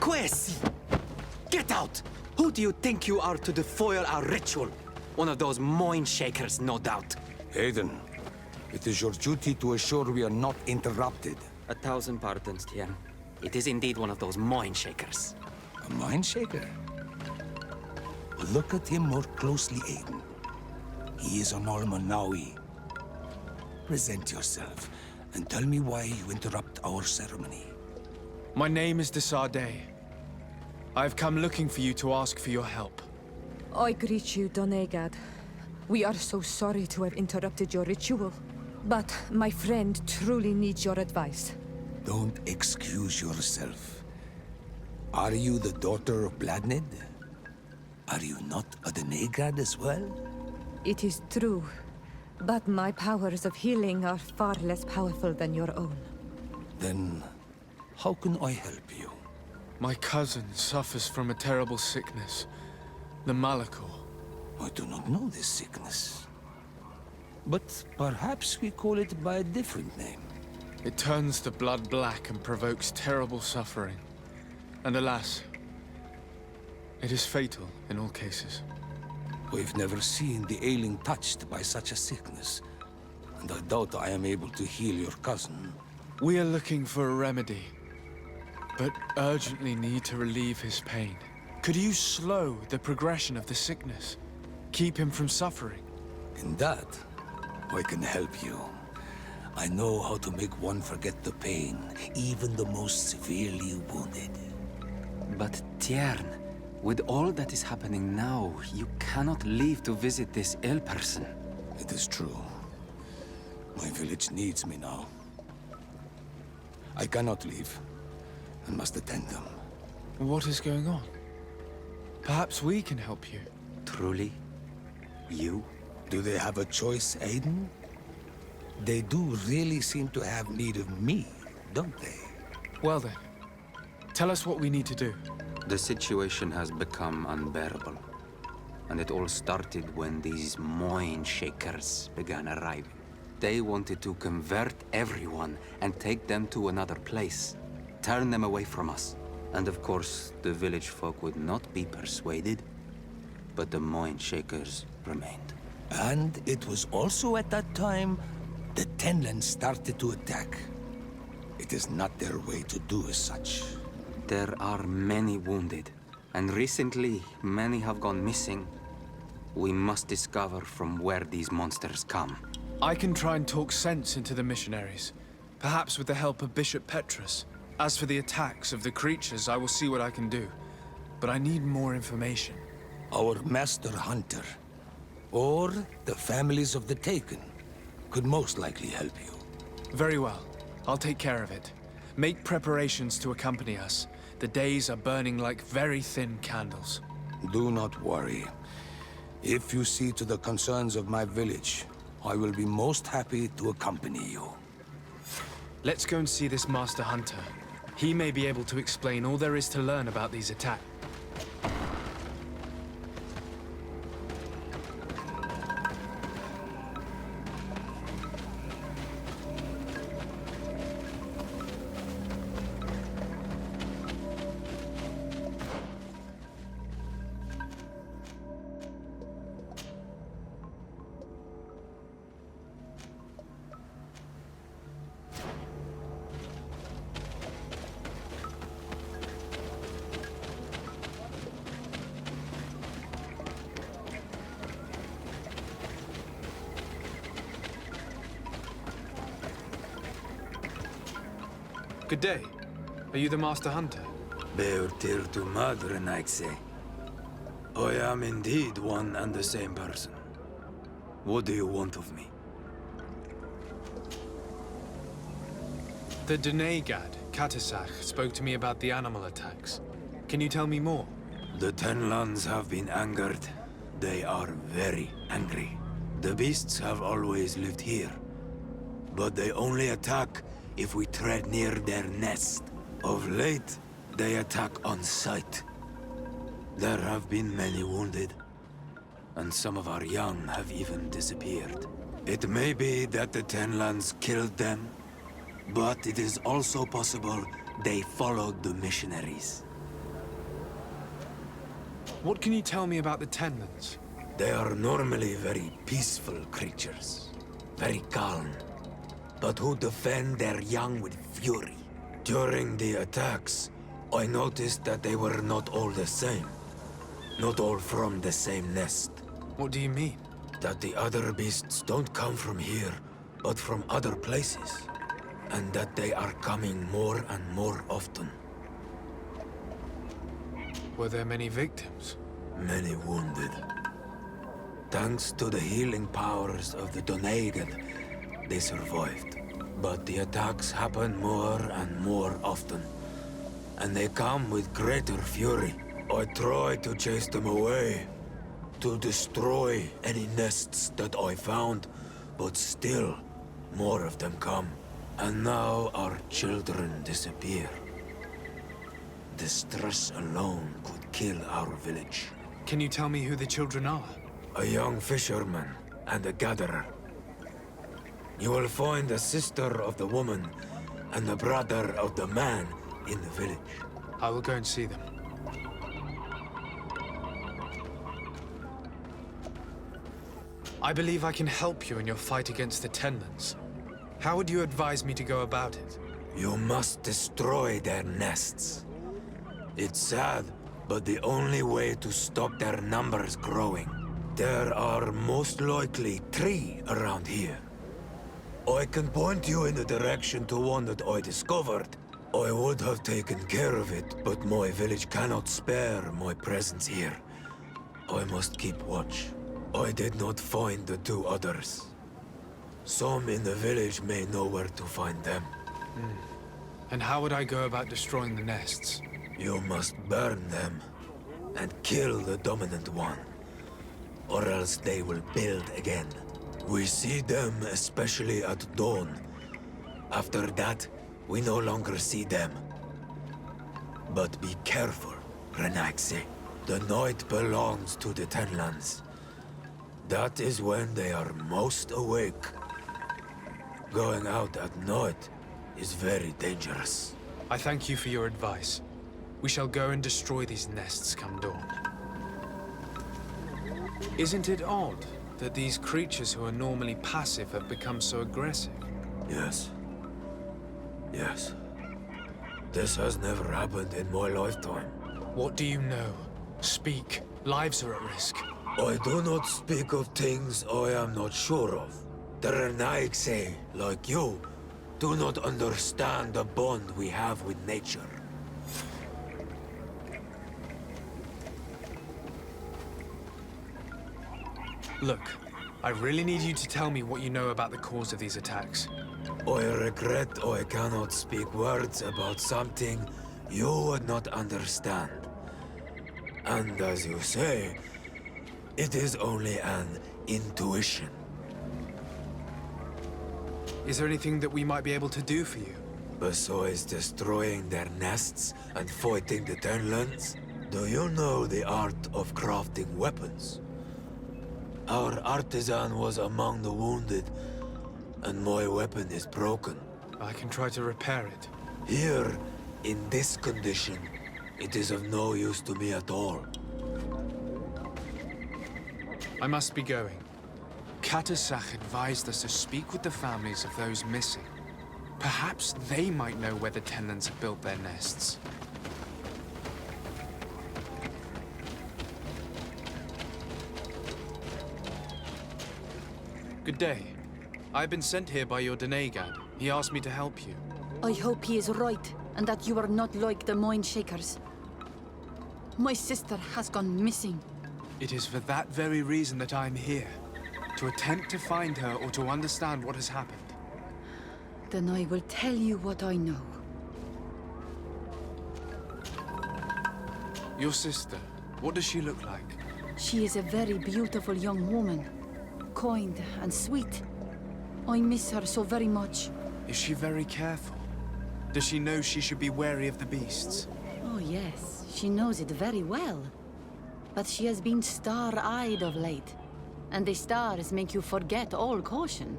Quesi! Get out! Who do you think you are to foil our ritual? One of those mind shakers, no doubt. Aiden, it is your duty to assure we are not interrupted. 1,000 pardons, Tien. It is indeed one of those mind shakers. A mind shaker? Look at him more closely, Aiden. He is an Almanawi. Present yourself, and tell me why you interrupt our ceremony. My name is Desade. I have come looking for you to ask for your help. I greet you, Donegad. We are so sorry to have interrupted your ritual. But my friend truly needs your advice. Don't excuse yourself. Are you the daughter of Bladnid? Are you not a Donegad as well? It is true, but my powers of healing are far less powerful than your own. Then, how can I help you? My cousin suffers from a terrible sickness, the Malachor. I do not know this sickness. But perhaps we call it by a different name. It turns the blood black and provokes terrible suffering. And alas, it is fatal in all cases. We've never seen the ailing touched by such a sickness, and I doubt I am able to heal your cousin. We are looking for a remedy, but urgently need to relieve his pain. Could you slow the progression of the sickness? Keep him from suffering? In that, I can help you. I know how to make one forget the pain, even the most severely wounded. But Tiern, with all that is happening now, you cannot leave to visit this ill person. It is true. My village needs me now. I cannot leave, and must attend them. What is going on? Perhaps we can help you. Truly? You? Do they have a choice, Aiden? They do really seem to have need of me, don't they? Well then, tell us what we need to do. The situation has become unbearable. And it all started when these mind shakers began arriving. They wanted to convert everyone and take them to another place. Turn them away from us. And of course, the village folk would not be persuaded. But the mind shakers remained. And it was also at that time the Tenlands started to attack. It is not their way to do as such. There are many wounded, and recently many have gone missing. We must discover from where these monsters come. I can try and talk sense into the missionaries, perhaps with the help of Bishop Petrus. As for the attacks of the creatures, I will see what I can do. But I need more information. Our master hunter, or the families of the Taken, could most likely help you. Very well. I'll take care of it. Make preparations to accompany us. The days are burning like very thin candles. Do not worry. If you see to the concerns of my village, I will be most happy to accompany you. Let's go and see this Master Hunter. He may be able to explain all there is to learn about these attacks. Good day. Are you the Master Hunter? Beurtir tu madre, Naixe. I am indeed one and the same person. What do you want of me? The Donegad, Katisach, spoke to me about the animal attacks. Can you tell me more? The Tenlands have been angered. They are very angry. The beasts have always lived here. But they only attack if we tread near their nest. Of late, they attack on sight. There have been many wounded, and some of our young have even disappeared. It may be that the Tenlands killed them, but it is also possible they followed the missionaries. What can you tell me about the Tenlands? They are normally very peaceful creatures. Very calm. But who defend their young with fury. During the attacks, I noticed that they were not all the same. Not all from the same nest. What do you mean? That the other beasts don't come from here, but from other places. And that they are coming more and more often. Were there many victims? Many wounded. Thanks to the healing powers of the Donegan, they survived. But the attacks happen more and more often. And they come with greater fury. I try to chase them away. To destroy any nests that I found. But still, more of them come. And now our children disappear. The stress alone could kill our village. Can you tell me who the children are? A young fisherman and a gatherer. You will find the sister of the woman and the brother of the man in the village. I will go and see them. I believe I can help you in your fight against the Tenlands. How would you advise me to go about it? You must destroy their nests. It's sad, but the only way to stop their numbers growing. There are most likely 3 around here. I can point you in the direction to one that I discovered. I would have taken care of it, but my village cannot spare my presence here. I must keep watch. I did not find the 2 others. Some in the village may know where to find them. And how would I go about destroying the nests? You must burn them and kill the dominant one, or else they will build again. We see them especially at dawn. After that, we no longer see them. But be careful, Renaxe. The night belongs to the Tenlands. That is when they are most awake. Going out at night is very dangerous. I thank you for your advice. We shall go and destroy these nests come dawn. Isn't it odd that these creatures who are normally passive have become so aggressive? Yes. Yes. This has never happened in my lifetime. What do you know? Speak. Lives are at risk. I do not speak of things I am not sure of. The Renaigse, like you, do not understand the bond we have with nature. Look, I really need you to tell me what you know about the cause of these attacks. I regret I cannot speak words about something you would not understand. And as you say, it is only an intuition. Is there anything that we might be able to do for you? Besides destroying their nests and fighting the Tenlands, do you know the art of crafting weapons? Our artisan was among the wounded, and my weapon is broken. I can try to repair it. Here, in this condition, it is of no use to me at all. I must be going. Katasach advised us to speak with the families of those missing. Perhaps they might know where the Tenlands have built their nests. Good day. I've been sent here by your Denegad. He asked me to help you. I hope he is right, and that you are not like the Moin Shakers. My sister has gone missing. It is for that very reason that I'm here. To attempt to find her or to understand what has happened. Then I will tell you what I know. Your sister, what does she look like? She is a very beautiful young woman. Kind and sweet. I miss her so very much. Is she very careful? Does she know she should be wary of the beasts? Oh yes, she knows it very well. But she has been star-eyed of late. And the stars make you forget all caution.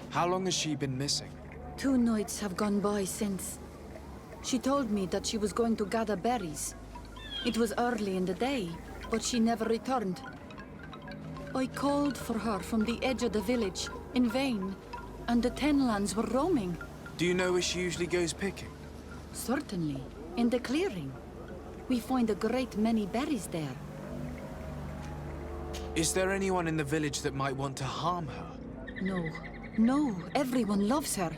How long has she been missing? 2 nights have gone by since. She told me that she was going to gather berries. It was early in the day, but she never returned. I called for her from the edge of the village, in vain, and the Tenlands were roaming. Do you know where she usually goes picking? Certainly, in the clearing. We find a great many berries there. Is there anyone in the village that might want to harm her? No, everyone loves her.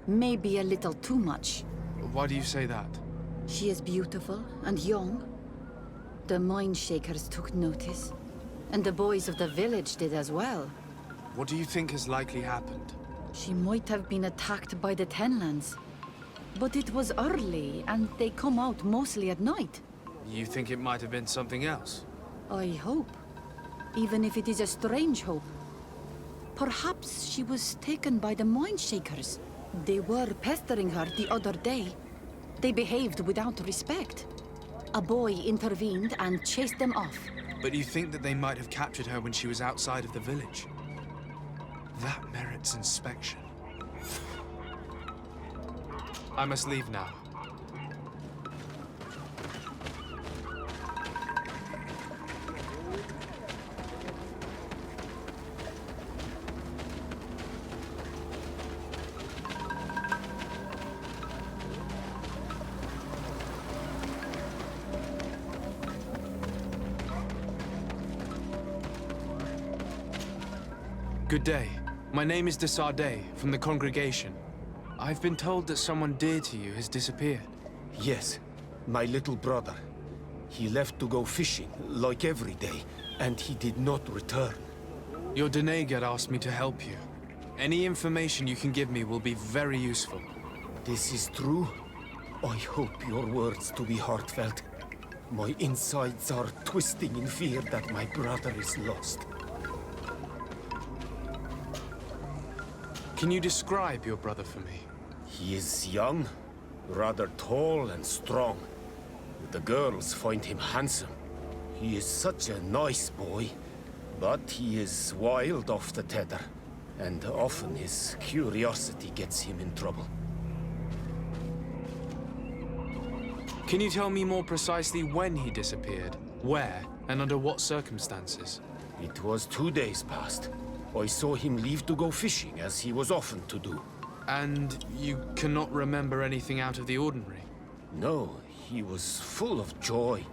Maybe a little too much. Why do you say that? She is beautiful and young. The mine shakers took notice, and the boys of the village did as well. What do you think has likely happened? She might have been attacked by the Tenlands. But it was early, and they come out mostly at night. You think it might have been something else? I hope. Even if it is a strange hope. Perhaps she was taken by the mine shakers. They were pestering her the other day. They behaved without respect. A boy intervened and chased them off. But you think that they might have captured her when she was outside of the village? That merits inspection. I must leave now. Good day. My name is de Sardet, from the congregation. I've been told that someone dear to you has disappeared. Yes, my little brother. He left to go fishing, like every day, and he did not return. Your Denegat asked me to help you. Any information you can give me will be very useful. This is true? I hope your words to be heartfelt. My insides are twisting in fear that my brother is lost. Can you describe your brother for me? He is young, rather tall and strong. The girls find him handsome. He is such a nice boy, but he is wild off the tether, and often his curiosity gets him in trouble. Can you tell me more precisely when he disappeared, where, and under what circumstances? It was 2 days past. I saw him leave to go fishing, as he was often to do. And you cannot remember anything out of the ordinary? No, he was full of joy,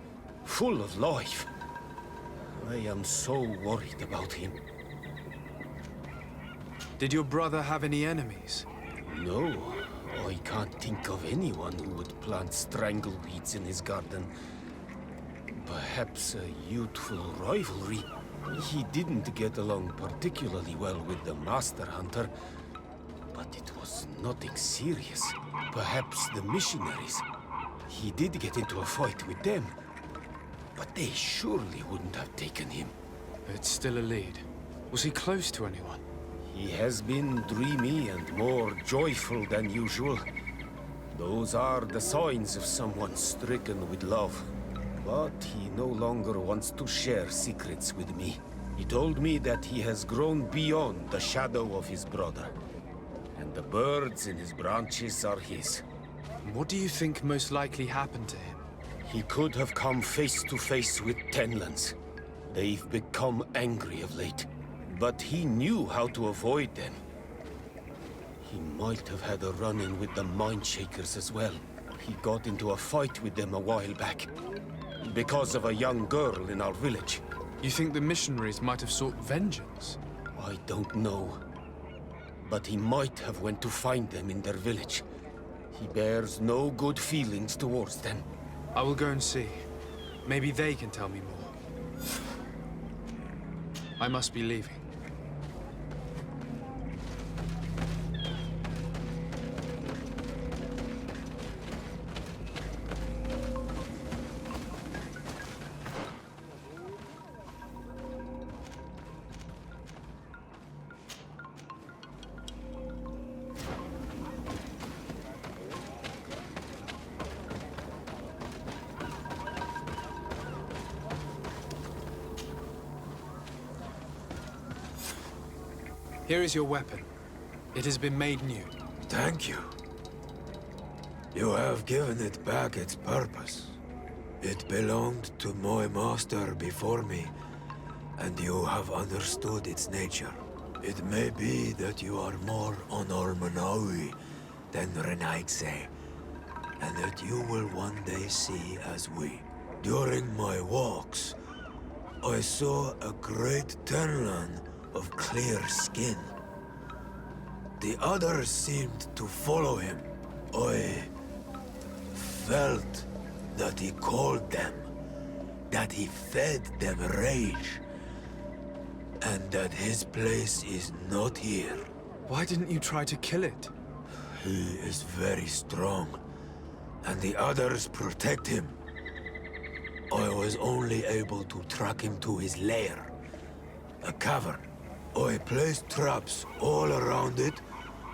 full of life. I am so worried about him. Did your brother have any enemies? No, I can't think of anyone who would plant strangleweeds in his garden. Perhaps a youthful rivalry. He didn't get along particularly well with the Master Hunter, but it was nothing serious. Perhaps the missionaries. He did get into a fight with them, but they surely wouldn't have taken him. It's still a lead. Was he close to anyone? He has been dreamy and more joyful than usual. Those are the signs of someone stricken with love. But he no longer wants to share secrets with me. He told me that he has grown beyond the shadow of his brother. And the birds in his branches are his. What do you think most likely happened to him? He could have come face to face with Tenlands. They've become angry of late. But he knew how to avoid them. He might have had a run-in with the mine shakers as well. He got into a fight with them a while back. Because of a young girl in our village. You think the missionaries might have sought vengeance? I don't know. But he might have went to find them in their village. He bears no good feelings towards them. I will go and see. Maybe they can tell me more. I must be leaving. Here is your weapon. It has been made new. Thank you. You have given it back its purpose. It belonged to my master before me, and you have understood its nature. It may be that you are more on Almanawi than Renaigse, and that you will one day see as we. During my walks, I saw a great Tenlan of clear skin. The others seemed to follow him. I felt that he called them, that he fed them rage, and that his place is not here. Why didn't you try to kill it? He is very strong, and the others protect him. I was only able to track him to his lair, a cavern. I placed traps all around it,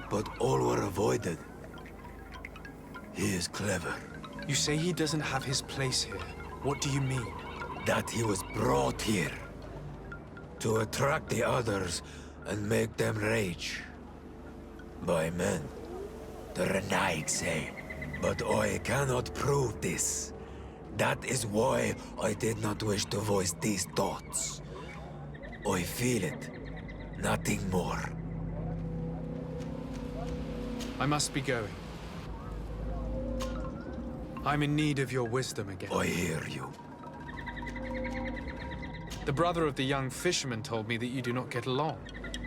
but all were avoided. He is clever. You say he doesn't have his place here. What do you mean? That he was brought here to attract the others and make them rage. By men, the Renaig say. But I cannot prove this. That is why I did not wish to voice these thoughts. I feel it, nothing more. I must be going. I'm in need of your wisdom again. I hear you. The brother of the young fisherman told me that you do not get along.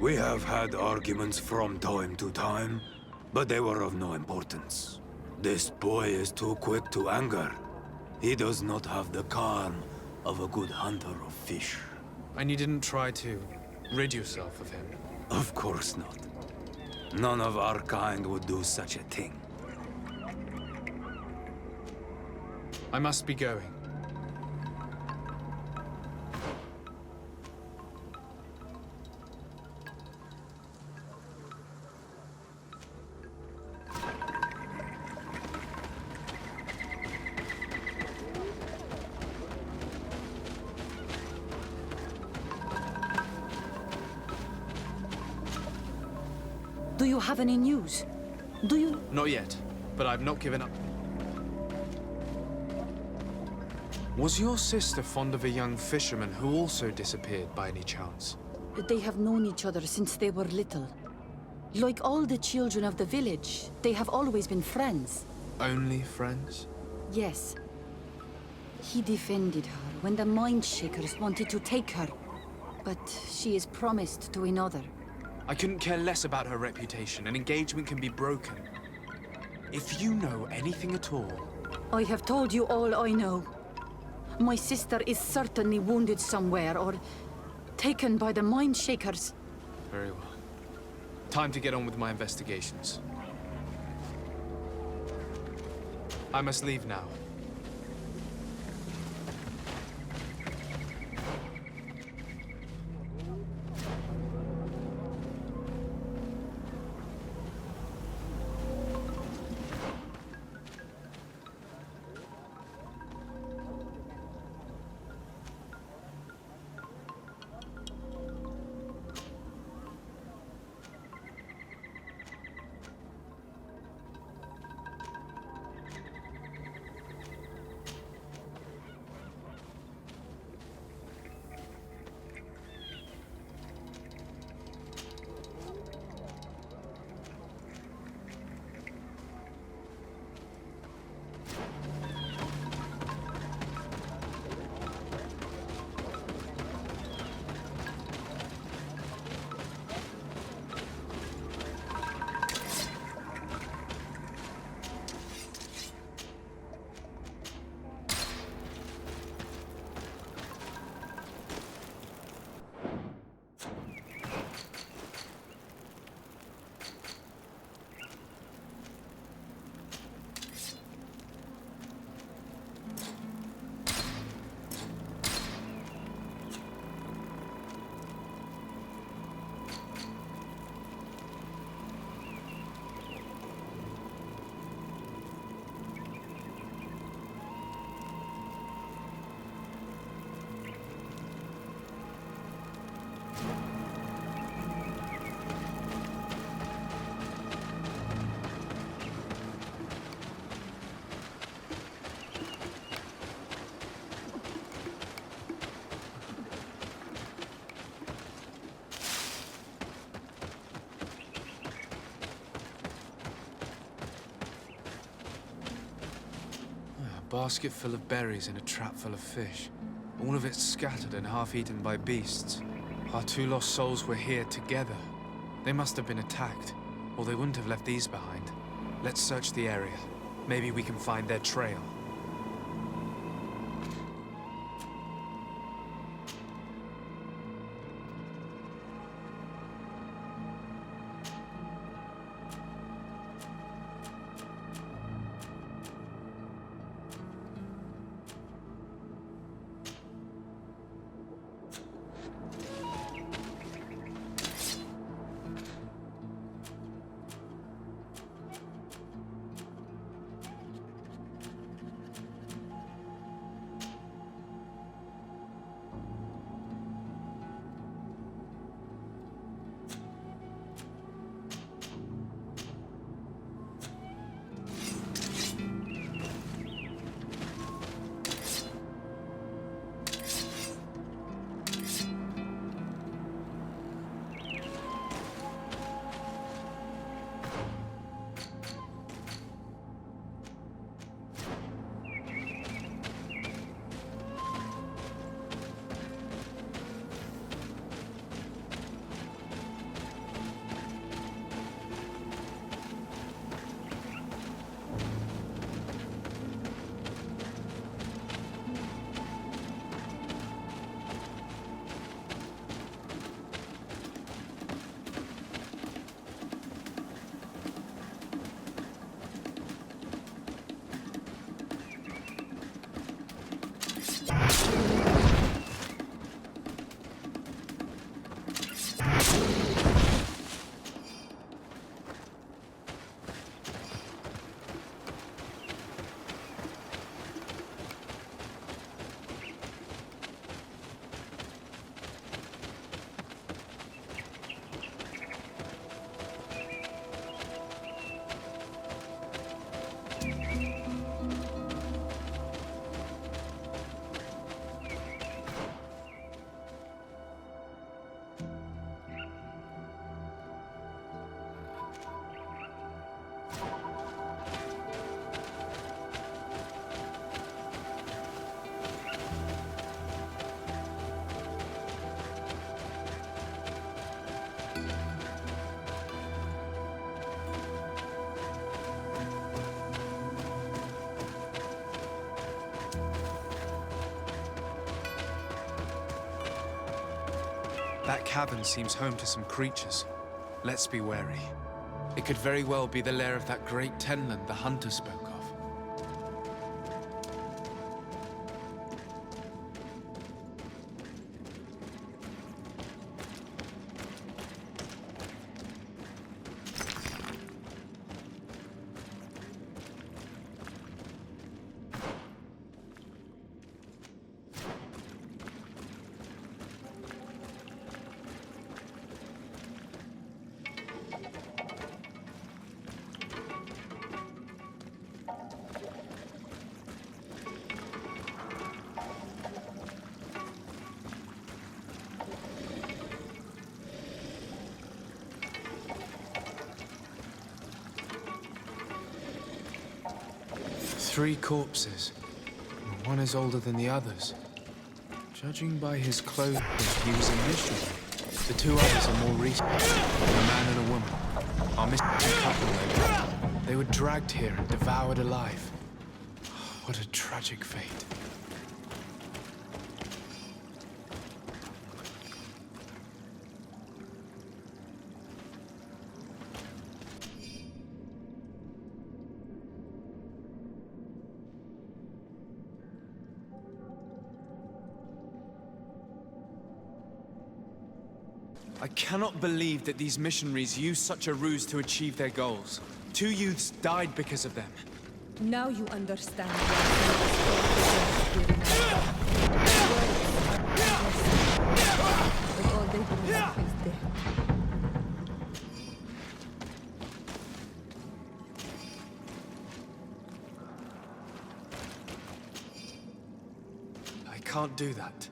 We have had arguments from time to time, but they were of no importance. This boy is too quick to anger. He does not have the calm of a good hunter of fish. And you didn't try to rid yourself of him? Of course not. None of our kind would do such a thing. I must be going. Do you have any news? Do you... Not yet, but I've not given up. Was your sister fond of a young fisherman who also disappeared by any chance? They have known each other since they were little. Like all the children of the village, they have always been friends. Only friends? Yes. He defended her when the Mind Shakers wanted to take her. But she is promised to another. I couldn't care less about her reputation. An engagement can be broken. If you know anything at all... I have told you all I know. My sister is certainly wounded somewhere, or taken by the Mind Shakers. Very well. Time to get on with my investigations. I must leave now. basket full of berries in a trap full of fish. All of it scattered and half-eaten by beasts. Our two lost souls were here together. They must have been attacked, or they wouldn't have left these behind. Let's search the area. Maybe we can find their trail. That cavern seems home to some creatures. Let's be wary. It could very well be the lair of that great tenland the hunter spoke of. Three corpses. One is older than the others. Judging by his clothing, he was a missionary. The two others are more recent. A man and a woman. Our missing couple, maybe. They were dragged here and devoured alive. What a tragic fate. I cannot believe that these missionaries used such a ruse to achieve their goals. Two youths died because of them. Now you understand why but all they believe is death. I can't do that.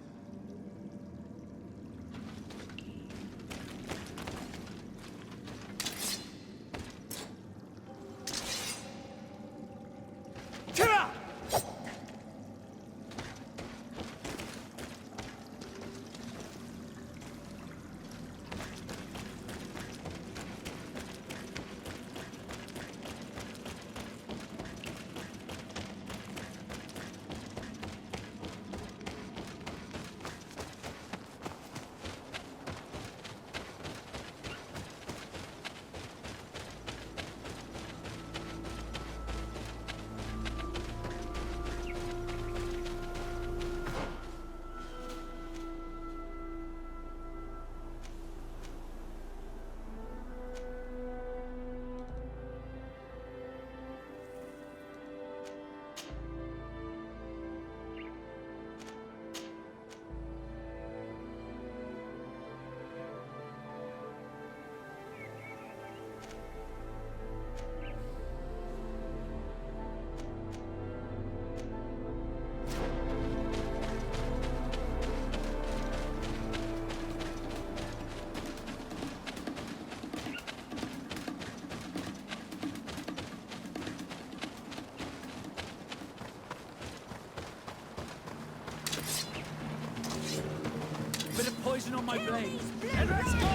poison on my blade. And let's go!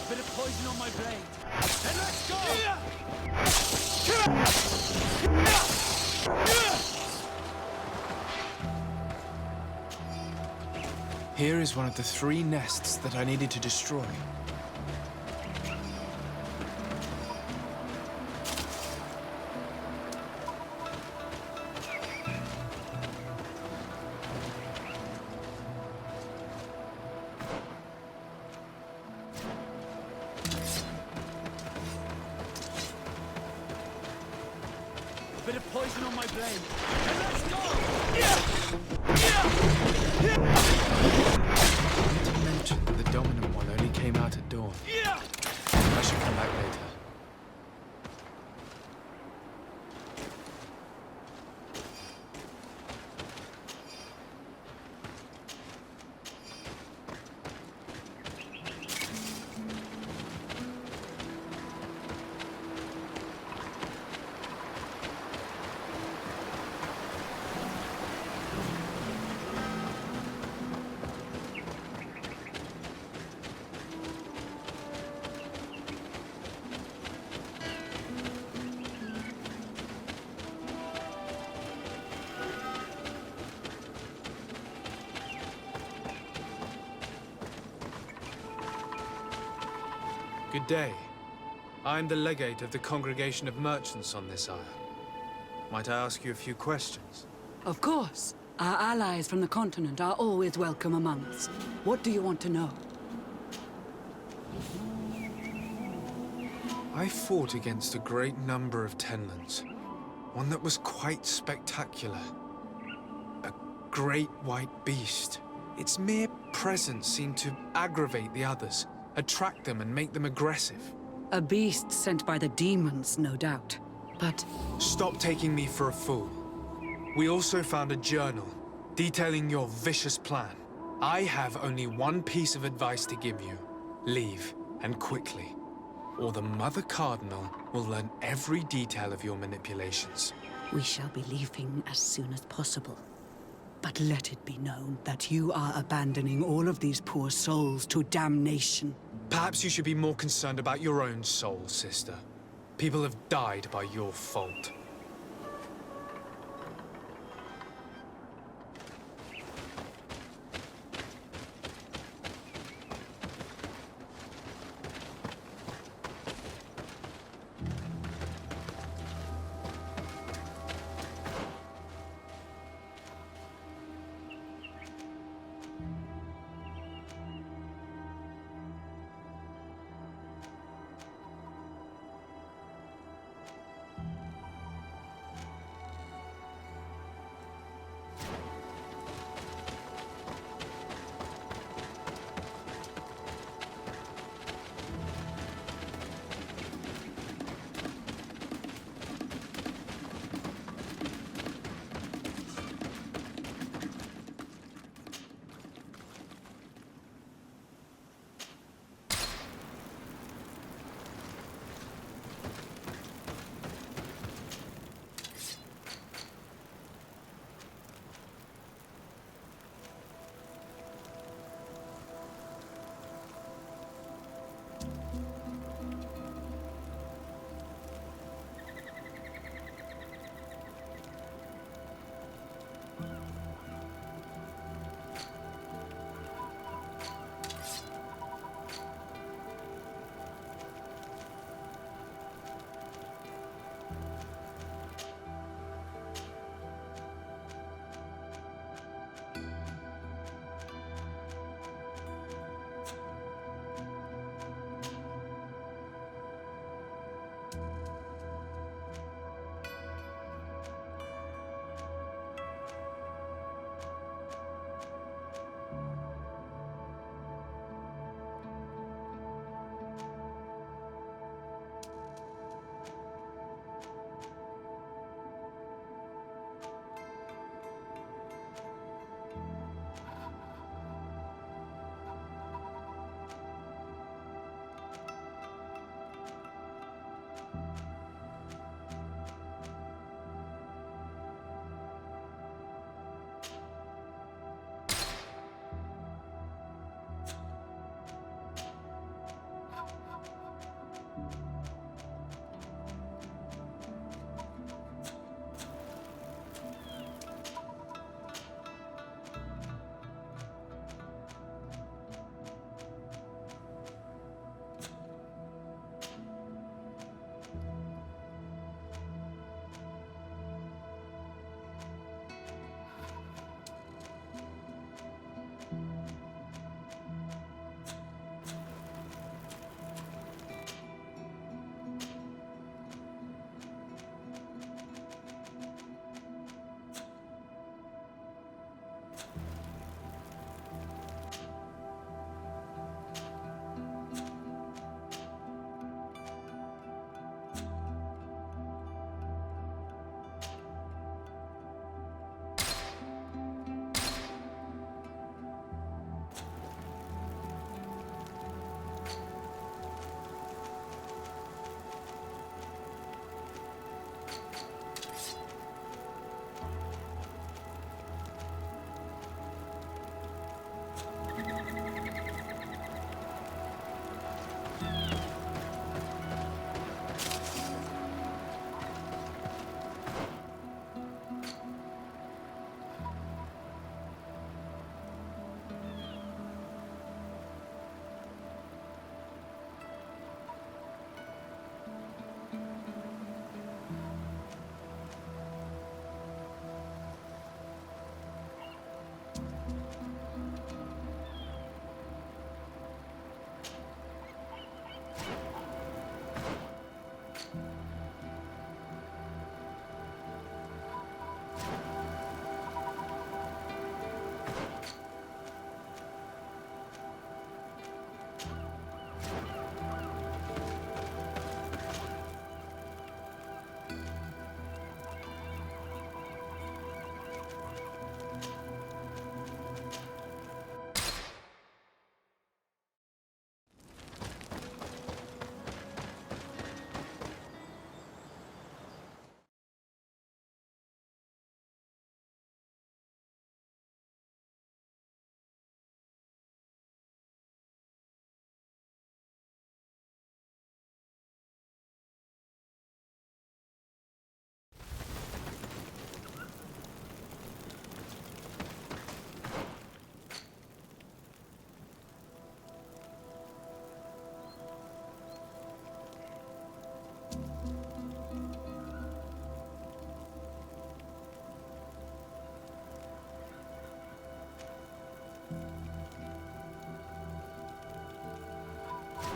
Bit of poison on my blade. And let's go! Here is one of the 3 nests that I needed to destroy. Bit of poison on my blade. And let's go! I need to mention that the dominant one only came out at dawn. I should come back later. Good day. I'm the legate of the Congregation of Merchants on this isle. Might I ask you a few questions? Of course. Our allies from the continent are always welcome among us. What do you want to know? I fought against a great number of Tenlands. One that was quite spectacular. A great white beast. Its mere presence seemed to aggravate the others, attract them and make them aggressive. A beast sent by the demons, no doubt. But Stop taking me for a fool. We also found a journal detailing your vicious plan. I have only one piece of advice to give you. Leave, and quickly. Or the Mother Cardinal will learn every detail of your manipulations. we shall be leaving as soon as possible. But let it be known that you are abandoning all of these poor souls to damnation. Perhaps you should be more concerned about your own soul, sister. People have died by your fault.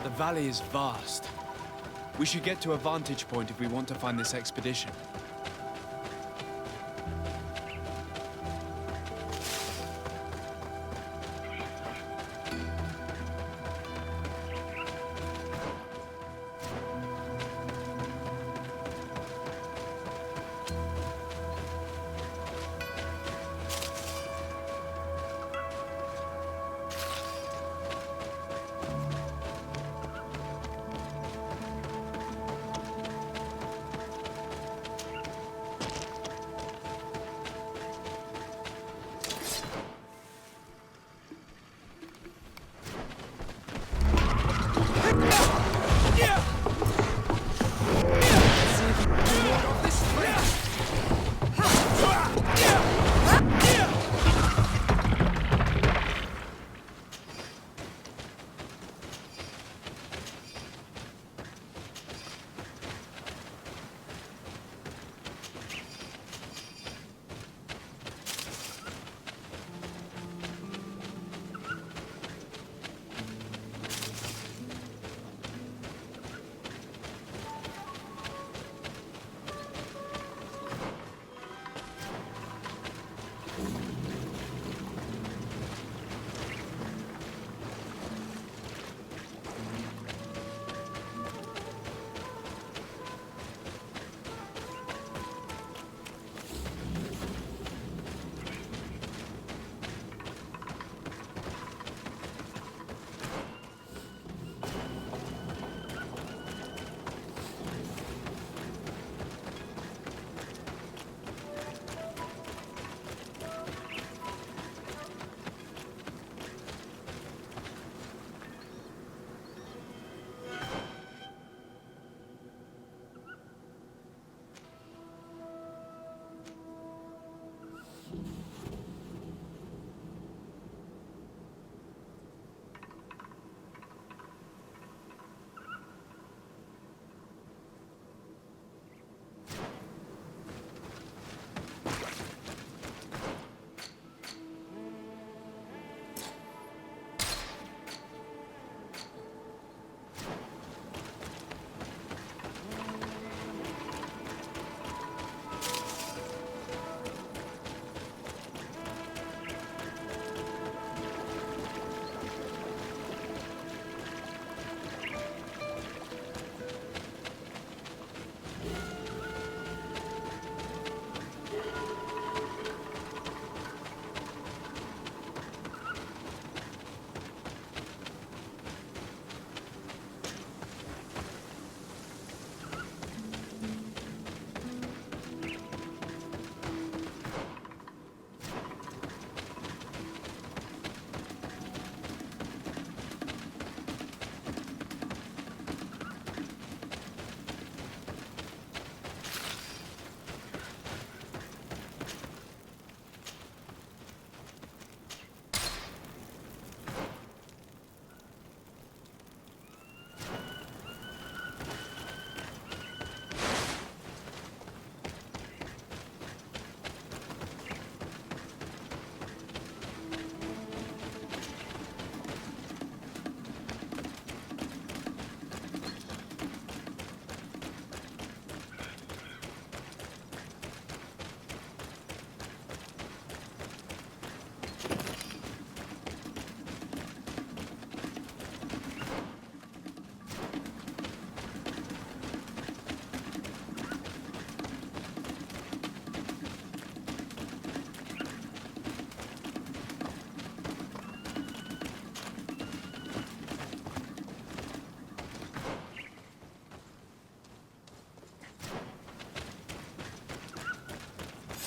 The valley is vast. We should get to a vantage point if we want to find this expedition.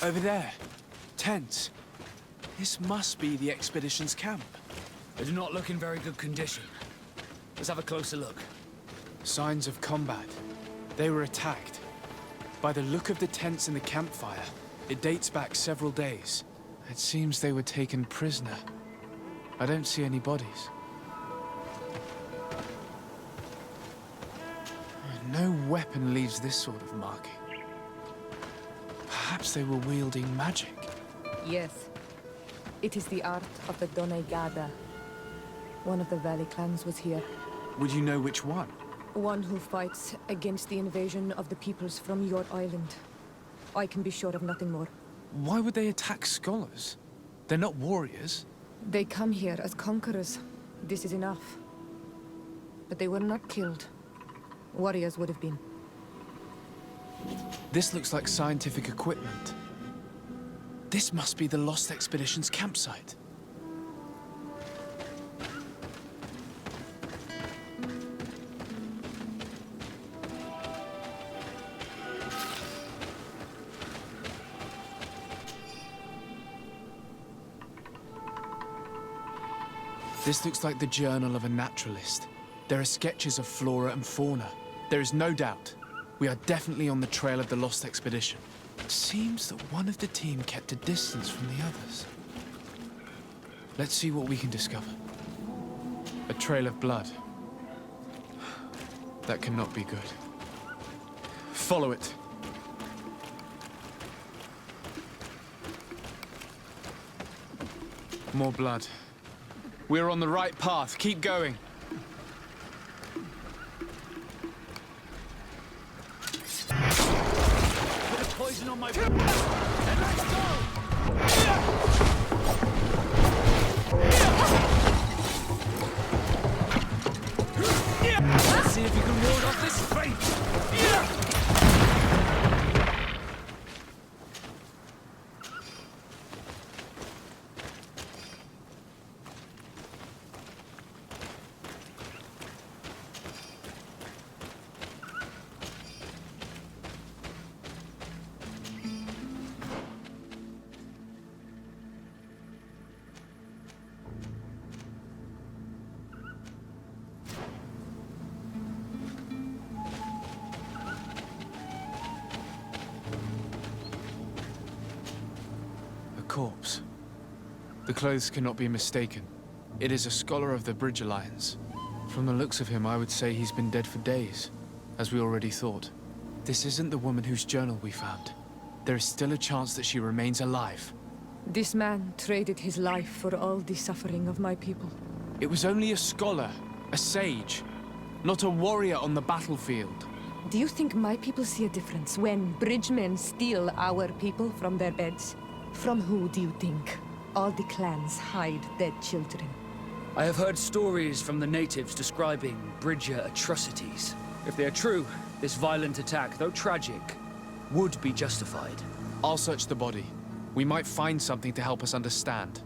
Over there. Tents. This must be the expedition's camp. They do not look in very good condition. Let's have a closer look. Signs of combat. They were attacked. By the look of the tents and the campfire, it dates back several days. It seems they were taken prisoner. I don't see any bodies. No weapon leaves this sort of marking. Perhaps they were wielding magic. Yes. It is the art of the Donegada. One of the valley clans was here. Would you know which one? One who fights against the invasion of the peoples from your island. I can be sure of nothing more. Why would they attack scholars? They're not warriors. They come here as conquerors. This is enough. But they were not killed. Warriors would have been. This looks like scientific equipment. This must be the Lost Expedition's campsite. This looks like the journal of a naturalist. There are sketches of flora and fauna. There is no doubt. We are definitely on the trail of the Lost Expedition. It seems that one of the team kept a distance from the others. Let's see what we can discover. A trail of blood. That cannot be good. Follow it. More blood. We're on the right path. Keep going. Bit of poison on my blade. Then let's go! Let's see if you can ward off this fate! Corpse. The clothes cannot be mistaken. It is a scholar of the Bridge Alliance. From the looks of him, I would say he's been dead for days, as we already thought. This isn't the woman whose journal we found. There is still a chance that she remains alive. This man traded his life for all the suffering of my people. It was only a scholar, a sage, not a warrior on the battlefield. Do you think my people see a difference when bridgemen steal our people from their beds? From who do you think all the clans hide their children? I have heard stories from the natives describing Bridger atrocities. If they are true, this violent attack, though tragic, would be justified. I'll search the body. We might find something to help us understand.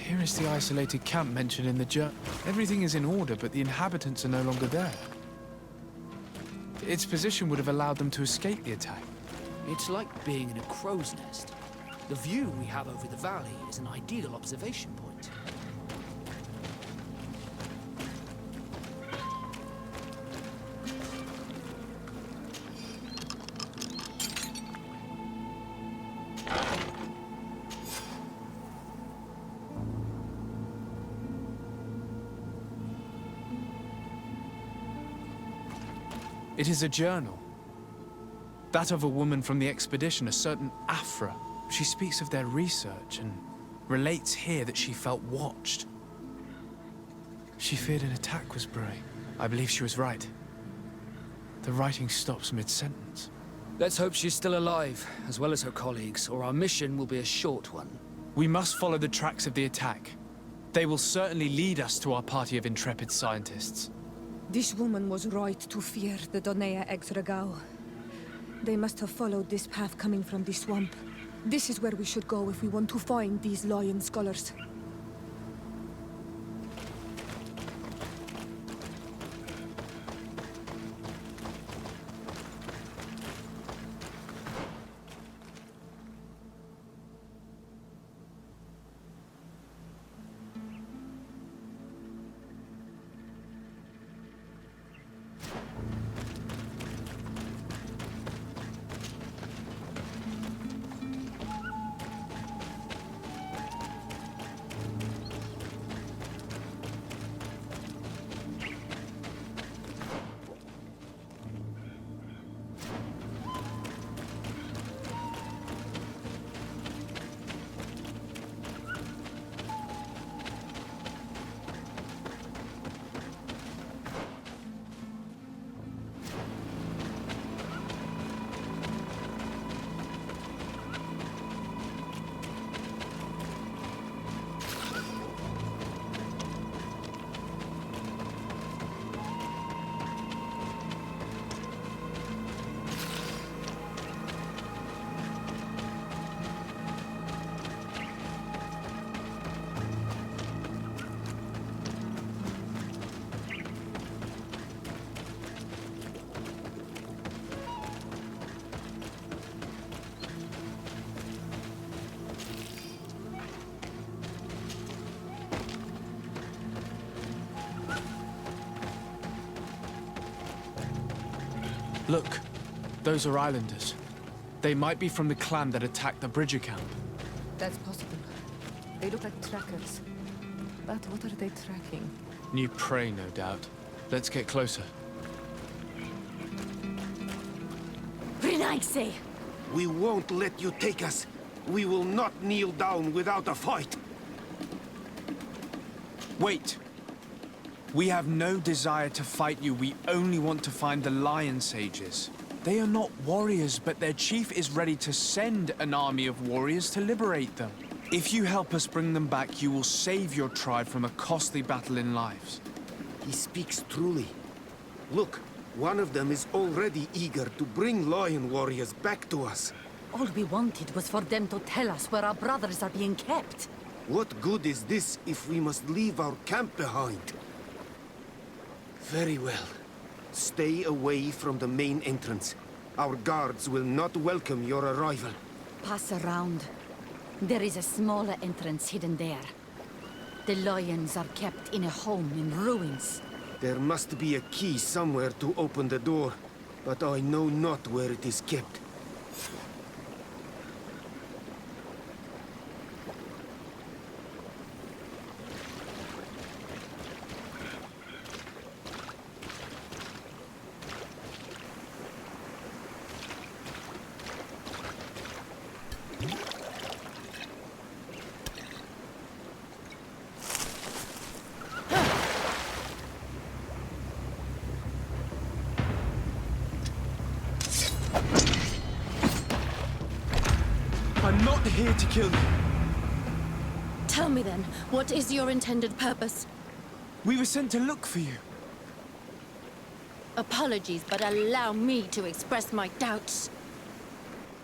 Here is the isolated camp mentioned in the journal. Everything is in order, but the inhabitants are no longer there. Its position would have allowed them to escape the attack. It's like being in a crow's nest. The view we have over the valley is an ideal observation point. It is a journal. That of a woman from the expedition, a certain Afra. She speaks of their research and relates here that she felt watched. She feared an attack was brewing. I believe she was right. The writing stops mid-sentence. Let's hope she's still alive, as well as her colleagues, or our mission will be a short one. We must follow the tracks of the attack. They will certainly lead us to our party of intrepid scientists. This woman was right to fear the Donea Exregao. They must have followed this path coming from the swamp. This is where we should go if we want to find these lion scholars. Look, those are islanders. They might be from the clan that attacked the Bridger camp. That's possible. They look like trackers. But what are they tracking? New prey, no doubt. Let's get closer. Renaise! We won't let you take us. We will not kneel down without a fight. Wait! We have no desire to fight you. We only want to find the Lion Sages. They are not warriors, but their chief is ready to send an army of warriors to liberate them. If you help us bring them back, you will save your tribe from a costly battle in lives. He speaks truly. Look, one of them is already eager to bring lion warriors back to us. All we wanted was for them to tell us where our brothers are being kept. What good is this if we must leave our camp behind? Very well. Stay away from the main entrance. Our guards will not welcome your arrival. Pass around. There is a smaller entrance hidden there. The lions are kept in a home in ruins. There must be a key somewhere to open the door, but I know not where it is kept. I'm not here to kill you. Tell me then, what is your intended purpose? We were sent to look for you. Apologies, but allow me to express my doubts.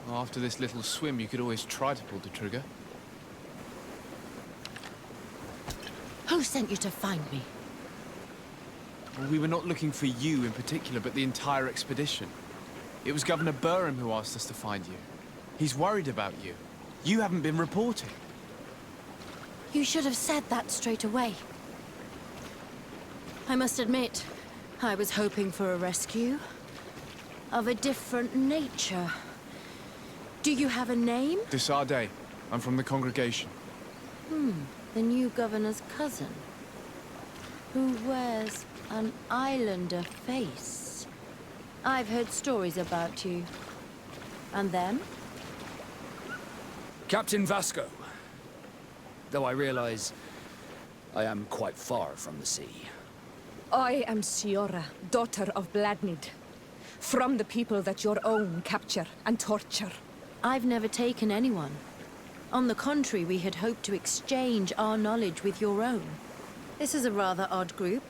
After this little swim, you could always try to pull the trigger. Who sent you to find me? Well, we were not looking for you in particular, but the entire expedition. It was Governor Burham who asked us to find you. He's worried about you. You haven't been reporting. You should have said that straight away. I must admit, I was hoping for a rescue. Of a different nature. Do you have a name? Desarde. I'm from the congregation. The new governor's cousin. Who wears an islander face. I've heard stories about you. And then? Captain Vasco. Though I realize I am quite far from the sea. I am Siora, daughter of Bladnid. From the people that your own capture and torture. I've never taken anyone. On the contrary, we had hoped to exchange our knowledge with your own. This is a rather odd group.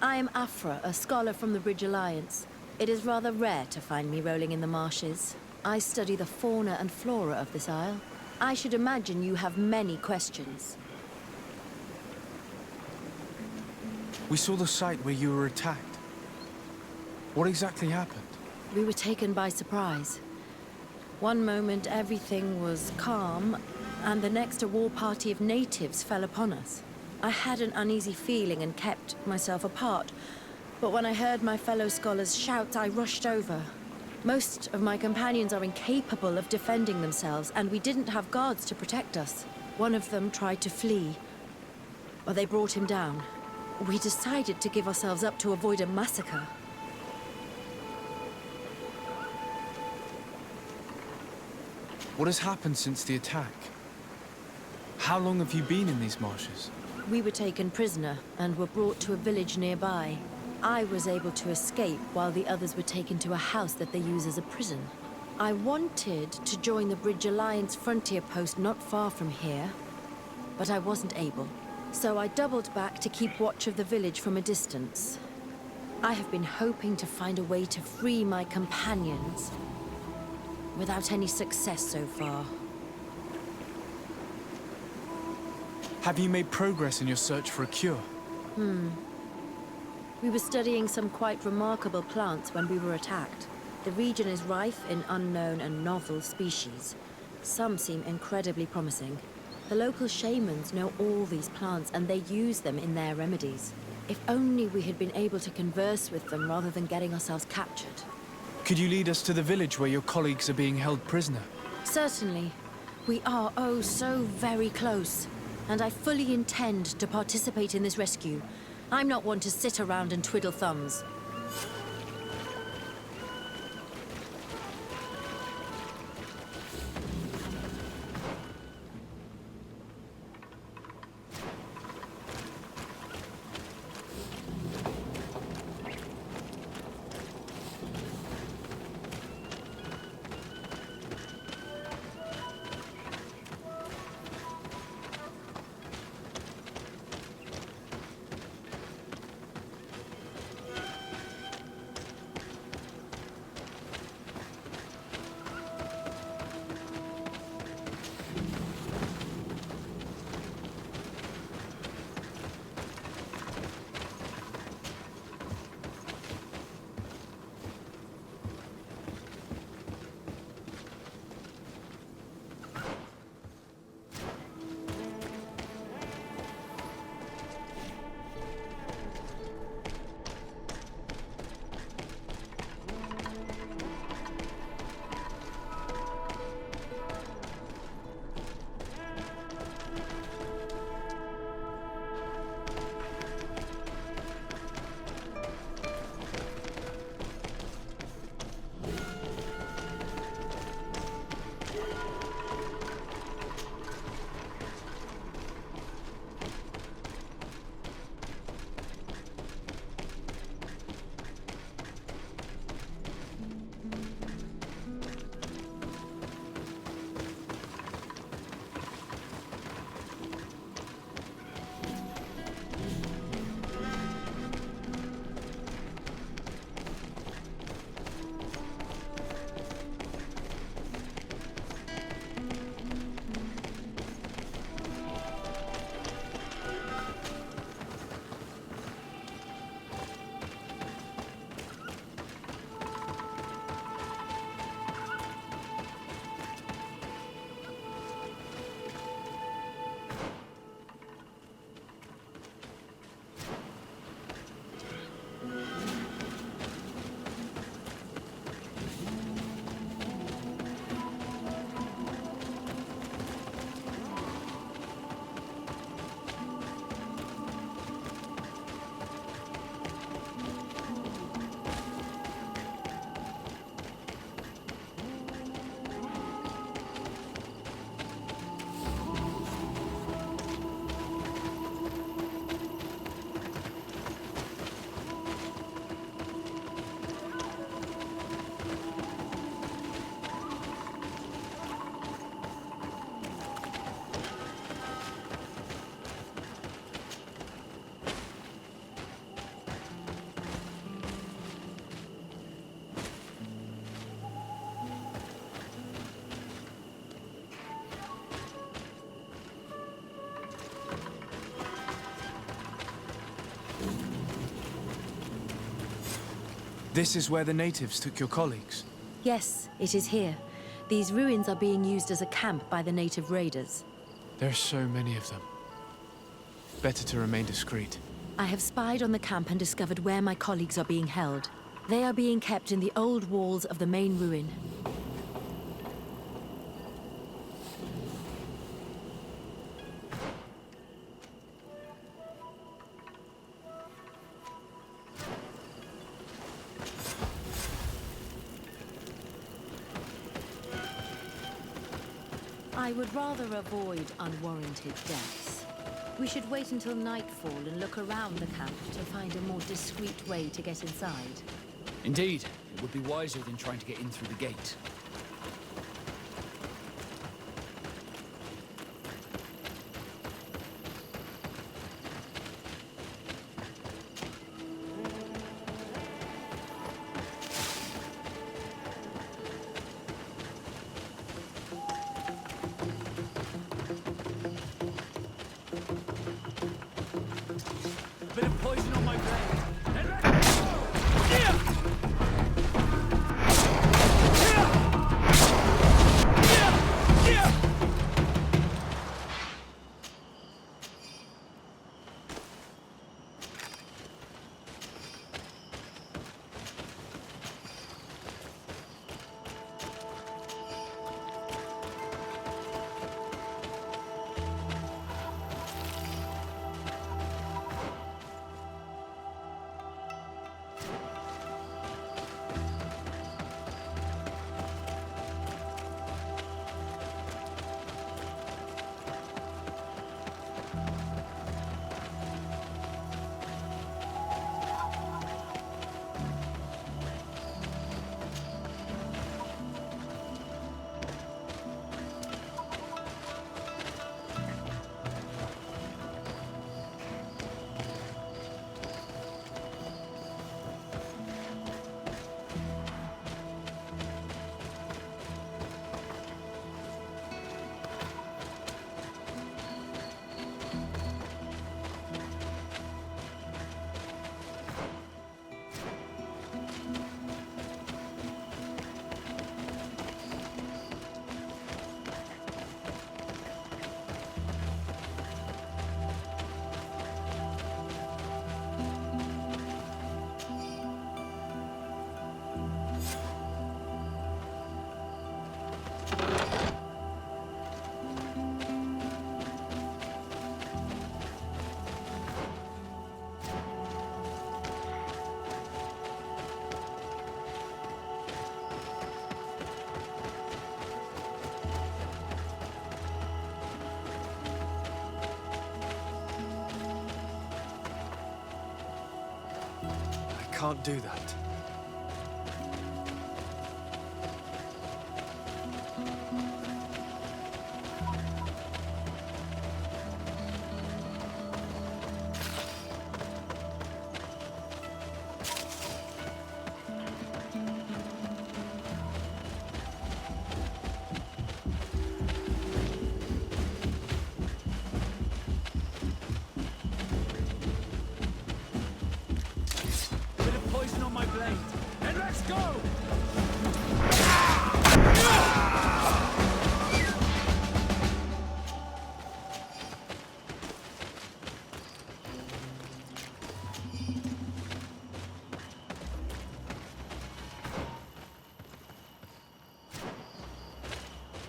I am Afra, a scholar from the Bridge Alliance. It is rather rare to find me rolling in the marshes. I study the fauna and flora of this isle. I should imagine you have many questions. We saw the site where you were attacked. What exactly happened? We were taken by surprise. One moment everything was calm, and the next a war party of natives fell upon us. I had an uneasy feeling and kept myself apart, but when I heard my fellow scholars shout, I rushed over. Most of my companions are incapable of defending themselves, and we didn't have guards to protect us. One of them tried to flee, but they brought him down. We decided to give ourselves up to avoid a massacre. What has happened since the attack? How long have you been in these marshes? We were taken prisoner and were brought to a village nearby. I was able to escape while the others were taken to a house that they use as a prison. I wanted to join the Bridge Alliance frontier post not far from here, but I wasn't able. So I doubled back to keep watch of the village from a distance. I have been hoping to find a way to free my companions, without any success so far. Have you made progress in your search for a cure? We were studying some quite remarkable plants when we were attacked. The region is rife in unknown and novel species. Some seem incredibly promising. The local shamans know all these plants and they use them in their remedies. If only we had been able to converse with them rather than getting ourselves captured. Could you lead us to the village where your colleagues are being held prisoner? Certainly. We are oh so very close. And I fully intend to participate in this rescue. I'm not one to sit around and twiddle thumbs. This is where the natives took your colleagues. Yes, it is here. These ruins are being used as a camp by the native raiders. There's so many of them. Better to remain discreet. I have spied on the camp and discovered where my colleagues are being held. They are being kept in the old walls of the main ruin. I would rather avoid unwarranted deaths. We should wait until nightfall and look around the camp to find a more discreet way to get inside. Indeed, it would be wiser than trying to get in through the gate. Bit of poison on my blade. can't do that. Bit of poison on my blade, and let's go!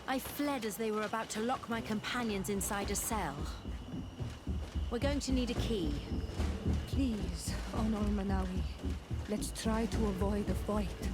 I fled as they were about to lock my companions inside a cell. We're going to need a key. Please, Honor Manawi, let's try to avoid a fight.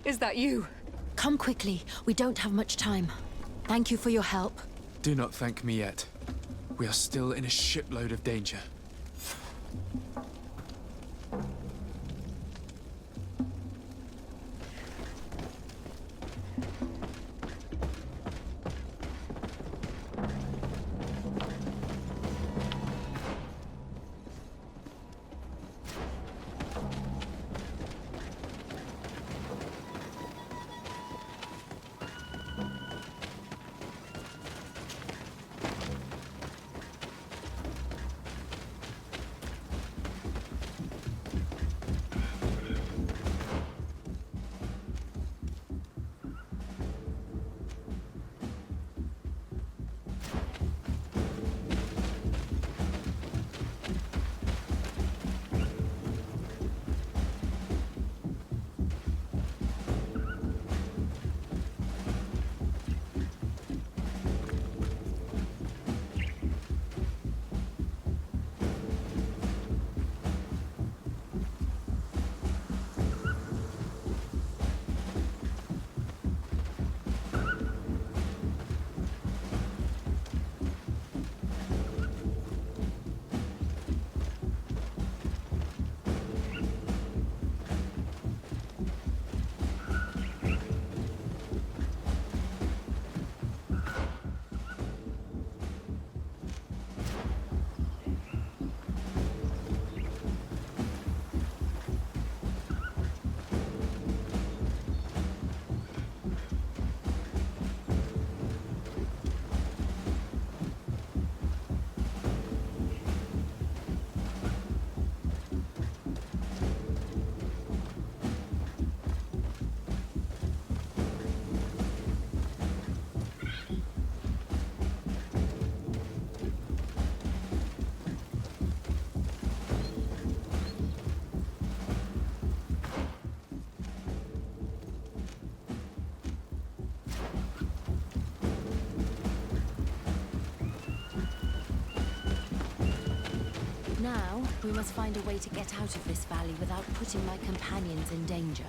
Is that you? Come quickly. We don't have much time. Thank you for your help. Do not thank me yet. We are still in a shipload of danger. Now, we must find a way to get out of this valley without putting my companions in danger.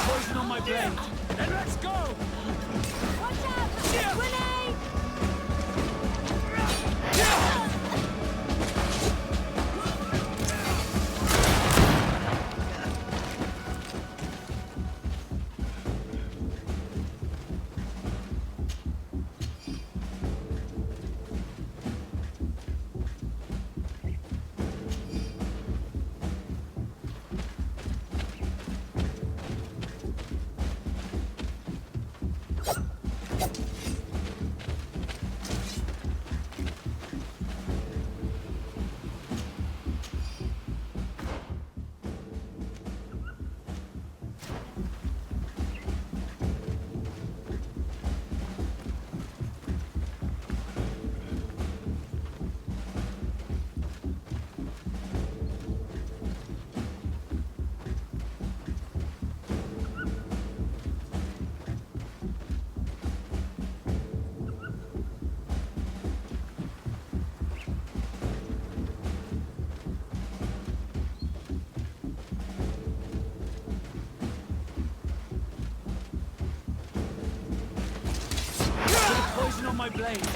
Poison on my blade. Then let's go! Watch out! Grenade! my blade!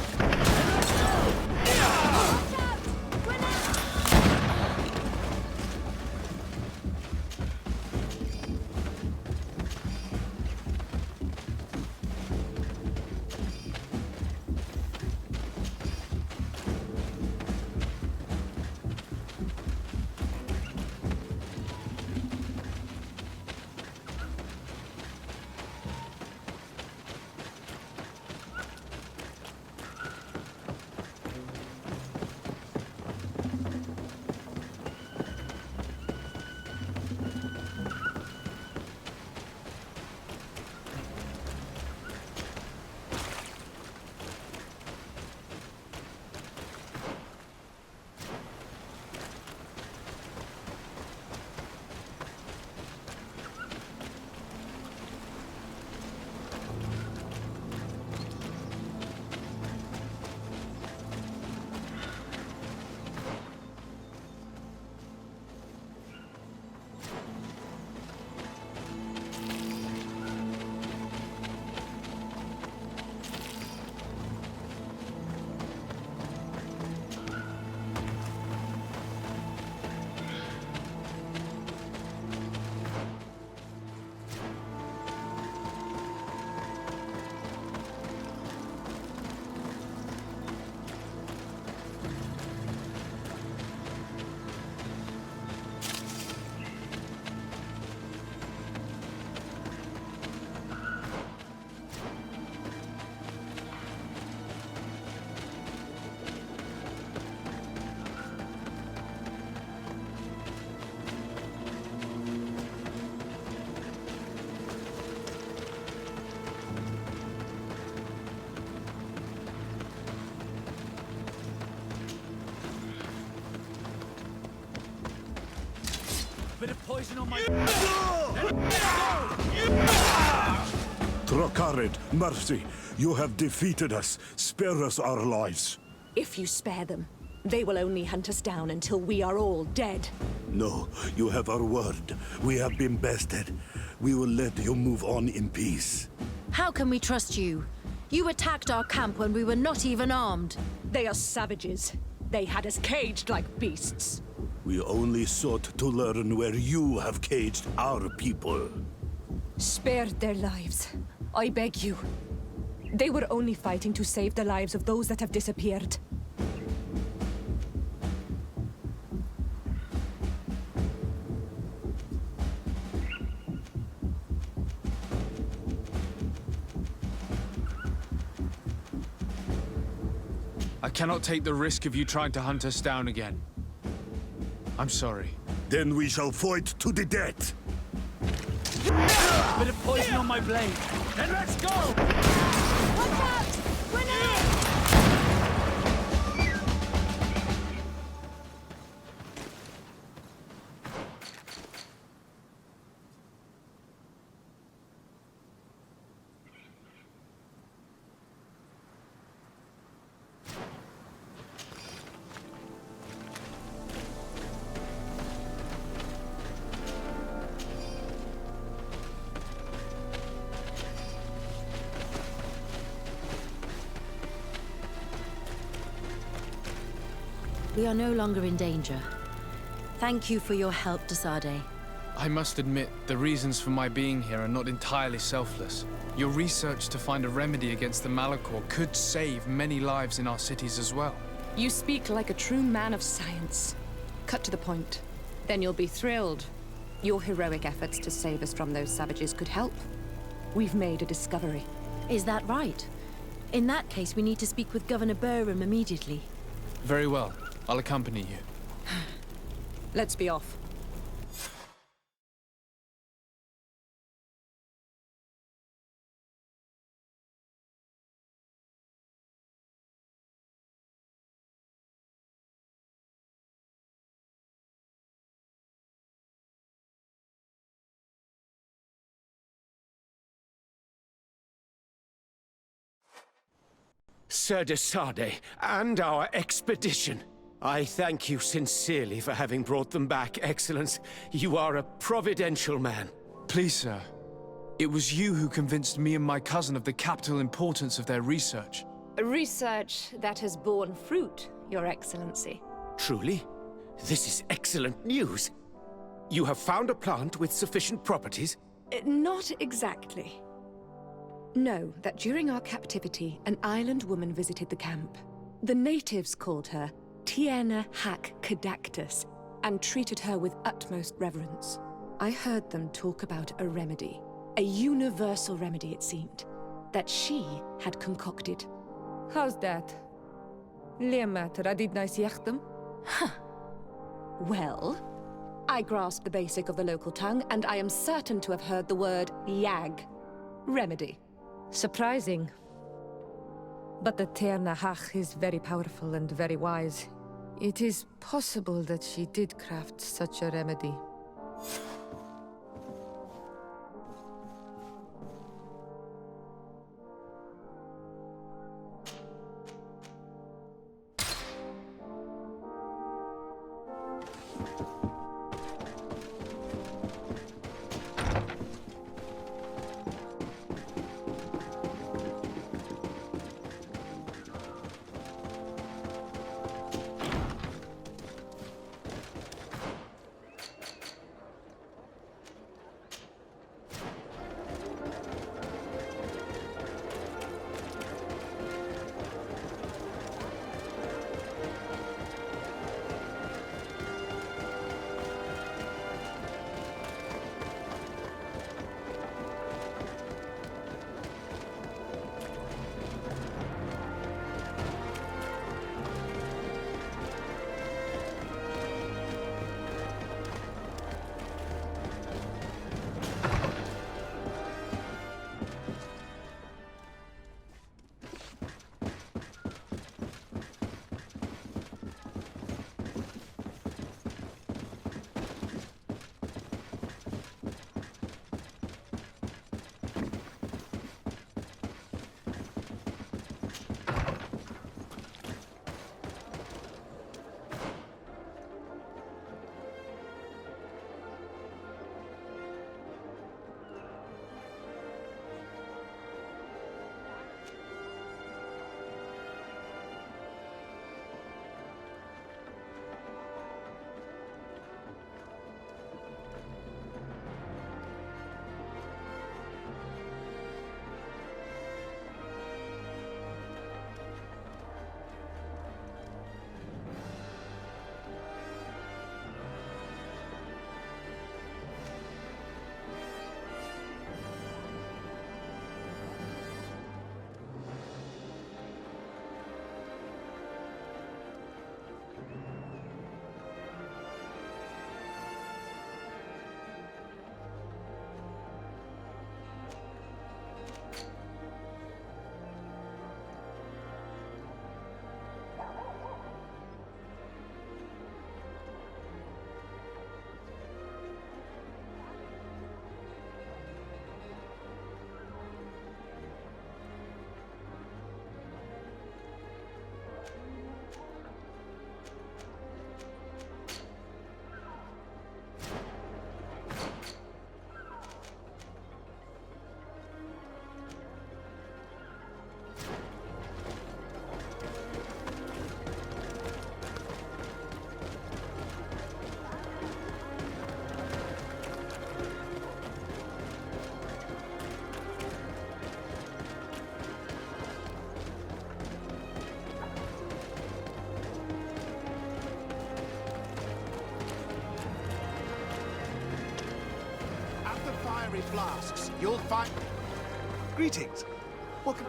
Bit of poison on my... Trokarid, mercy, you have defeated us. Spare us our lives. If you spare them, they will only hunt us down until we are all dead. No, you have our word. We have been bested. We will let you move on in peace. How can we trust you? You attacked our camp when we were not even armed. They are savages. They had us caged like beasts. We only sought to learn where you have caged our people. Spare their lives. I beg you. They were only fighting to save the lives of those that have disappeared. I cannot take the risk of you trying to hunt us down again. I'm sorry. Then we shall fight to the death. Bit of poison on my blade. Then let's go! Watch out! Grenade! We are no longer in danger. Thank you for your help, Desade. I must admit, the reasons for my being here are not entirely selfless. Your research to find a remedy against the Malachor could save many lives in our cities as well. You speak like a true man of science. Cut to the point. Then you'll be thrilled. Your heroic efforts to save us from those savages could help. We've made a discovery. Is that right? In that case, we need to speak with Governor Burham immediately. Very well. I'll accompany you. Let's be off. Sir Desade, and our expedition. I thank you sincerely for having brought them back, Excellence. You are a providential man. Please, sir. It was you who convinced me and my cousin of the capital importance of their research. Research that has borne fruit, Your Excellency. Truly? This is excellent news. You have found a plant with sufficient properties? Not exactly. Know that during our captivity, an island woman visited the camp. The natives called her Tiena Hac Cadactus and treated her with utmost reverence. I heard them talk about a remedy, a universal remedy it seemed, that she had concocted. How's that? Leamat radidnais yachtem? Well, I grasp the basic of the local tongue, and I am certain to have heard the word yag. Remedy. Surprising. But the Terna Hach is very powerful and very wise. It is possible that she did craft such a remedy. Flasks. You'll find... Greetings. Welcome...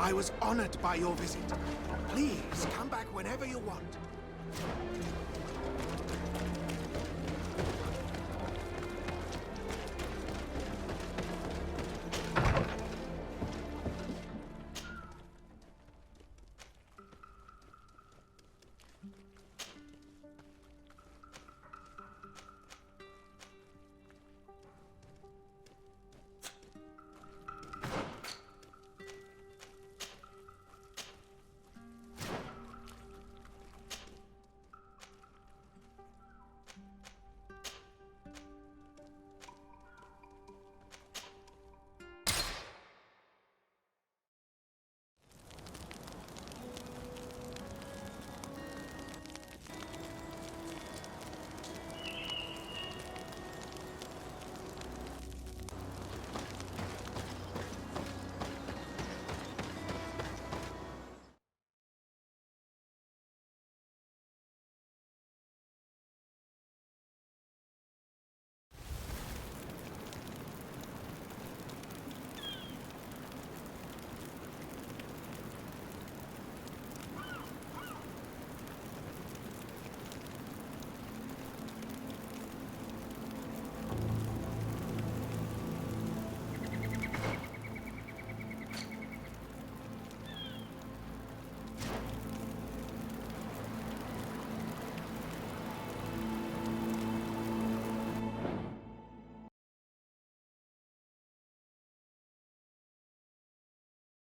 I was honored by your visit. Please, come back whenever you want.